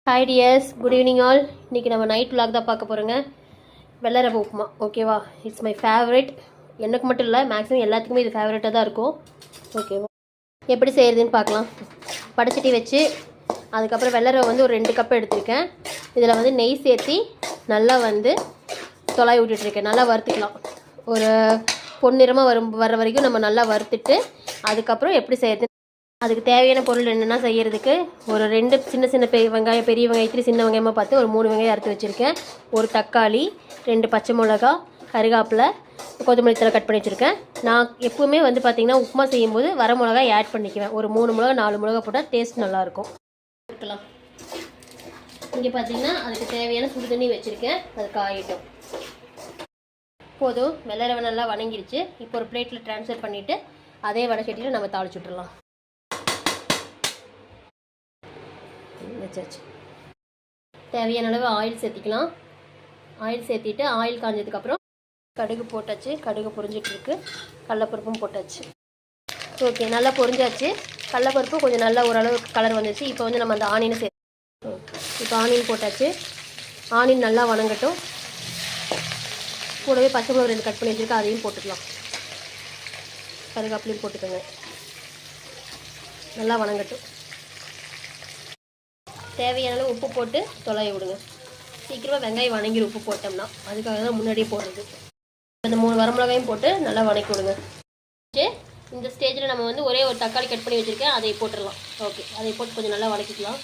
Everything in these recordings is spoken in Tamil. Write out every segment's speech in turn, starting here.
Hi tears, good evening all. இன்றைக்கி நம்ம நைட் விலாக் தான் பார்க்க போகிறோங்க. வெள்ளை ரவை உப்புமா. ஓகேவா? It's my favourite. எனக்கு மட்டும் இல்லை, மேக்ஸிமம் எல்லாத்துக்குமே இது ஃபேவரட்டாக தான் இருக்கும். ஓகேவா? எப்படி செய்கிறதுன்னு பார்க்கலாம். படைச்சட்டி வச்சு அதுக்கப்புறம் வெள்ளை ரவை ஒரு 2 கப் எடுத்திருக்கேன். இதில் நெய் சேர்த்தி நல்லா தொலாய் விட்டுட்ருக்கேன். நல்லா வறுத்துக்கலாம். ஒரு பொன்னிறமாக வர வரைக்கும் நம்ம நல்லா வறுத்துட்டு அதுக்கப்புறம் எப்படி செய்கிறது, அதுக்கு தேவையான பொருள் என்னென்னா செய்கிறதுக்கு ஒரு 2 சின்ன வெங்காயம், பெரிய வெங்காயத்தில் சின்ன வெங்காயமாக பார்த்து ஒரு 3 வெங்காயம் அறுத்து வச்சுருக்கேன். ஒரு தக்காளி, 2 பச்சை மிளகா, கருவேப்பிலை, கொத்தமல்லி தழை கட் பண்ணி வச்சுருக்கேன். நான் எப்போவுமே பார்த்திங்கன்னா உப்புமா செய்யும்போது வர மிளகாய் ஆட் பண்ணிக்குவேன். ஒரு 3 மிளகா 4 மிளகா போட்டால் டேஸ்ட் நல்லாயிருக்கும். இருக்கலாம். இங்கே பார்த்திங்கன்னா அதுக்கு தேவையான சுடு தண்ணி வச்சுருக்கேன். அது காயட்டும். போதும். வெள்ளை ரவை நல்லா வணங்கிடுச்சு. இப்போ ஒரு பிளேட்டில் ட்ரான்ஸ்ஃபர் பண்ணிவிட்டு அதே வடச்சட்டியில் நம்ம தாளிச்சு விட்டுடலாம். வச்சாச்சு. தேவையான அளவு ஆயில் சேர்த்திக்கலாம். ஆயில் சேர்த்திட்டு ஆயில் காஞ்சதுக்கப்புறம் கடுகு போட்டாச்சு. கடுகு பொரிஞ்சிட்ருக்கு. கடலப்பருப்பும் போட்டாச்சு. ஓகே, நல்லா பொரிஞ்சாச்சு. கடலப்பருப்பு கொஞ்சம் நல்லா ஓரளவு கலர் வந்துச்சு. இப்போ நம்ம அந்த ஆனியனை இப்போ ஆனியன் போட்டாச்சு. ஆனியன் நல்லா வணங்கட்டும். கூடவே பச்சை மிளகு 2 கட் பண்ணி வச்சுருக்கேன், அதையும் போட்டுக்கலாம். கருவேப்பிலையும் போட்டுக்கோங்க. நல்லா வணங்கட்டும். தேவையான அளவு உப்பு போட்டு தொலைய விடுங்க. சீக்கிரமாக வெங்காயம் வணங்கி உப்பு போட்டோம்னா, அதுக்காக தான் முன்னாடியே போடுறது. அந்த 3 வரமிளகாயும் போட்டு நல்லா வணக்கி விடுங்க. இந்த ஸ்டேஜில் நம்ம ஒரே ஒரு தக்காளி கட் பண்ணி வச்சுருக்கேன், அதை போட்டுடலாம். ஓகே, அதை போட்டு கொஞ்சம் நல்லா வணக்கிக்கலாம்.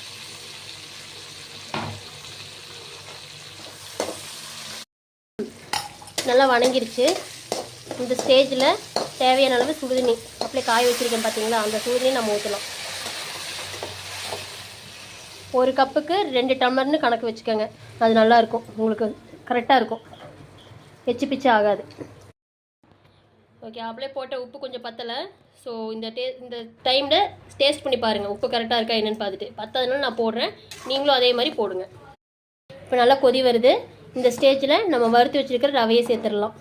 நல்லா வணங்கிருச்சு. இந்த ஸ்டேஜில் தேவையான அளவு சுடுதண்ணி அப்படியே காய வச்சுருக்கேன் பார்த்தீங்களா, அந்த சுடுதண்ணி நம்ம ஊற்றலாம். 1 கப்புக்கு 2 டம்ளர்னு கணக்கு வச்சுக்கோங்க. அது நல்லாயிருக்கும், உங்களுக்கு கரெக்டாக இருக்கும், எச்சு பிச்சு ஆகாது. ஓகே, அப்படியே போட்ட உப்பு கொஞ்சம் பத்தலை. ஸோ இந்த டைமில் டேஸ்ட் பண்ணி பாருங்கள், உப்பு கரெக்டாக இருக்கா என்னென்னு பார்த்துட்டு. பத்ததுனால நான் போடுறேன், நீங்களும் அதே மாதிரி போடுங்க. இப்போ நல்லா கொதி வருது. இந்த ஸ்டேஜில் நம்ம வறுத்து வச்சுருக்கிற ரவையை சேர்த்துடலாம்.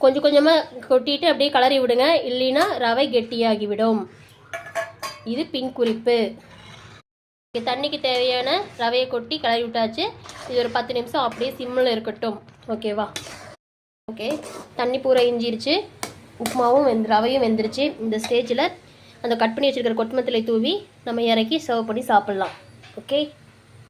கொஞ்சம் கொஞ்சமாக கொட்டிட்டு அப்படியே கலரி விடுங்க, இல்லைன்னா ரவை கெட்டியாகிவிடும். இது பின் குறிப்பு. தண்ணிக்கு தேவையான ரவையை கொட்டி கலரி விட்டாச்சு. இது ஒரு 10 நிமிஷம் அப்படியே சிம்மில் இருக்கட்டும். ஓகேவா? ஓகே, தண்ணி பூரா இஞ்சிருச்சு. உப்புமாவும் ரவையும் வெந்துருச்சு. இந்த ஸ்டேஜில் அந்த கட் பண்ணி வச்சுருக்கிற கொத்தமல்லி தூவி நம்ம இறக்கி சர்வ் பண்ணி சாப்பிட்லாம். ஓகே.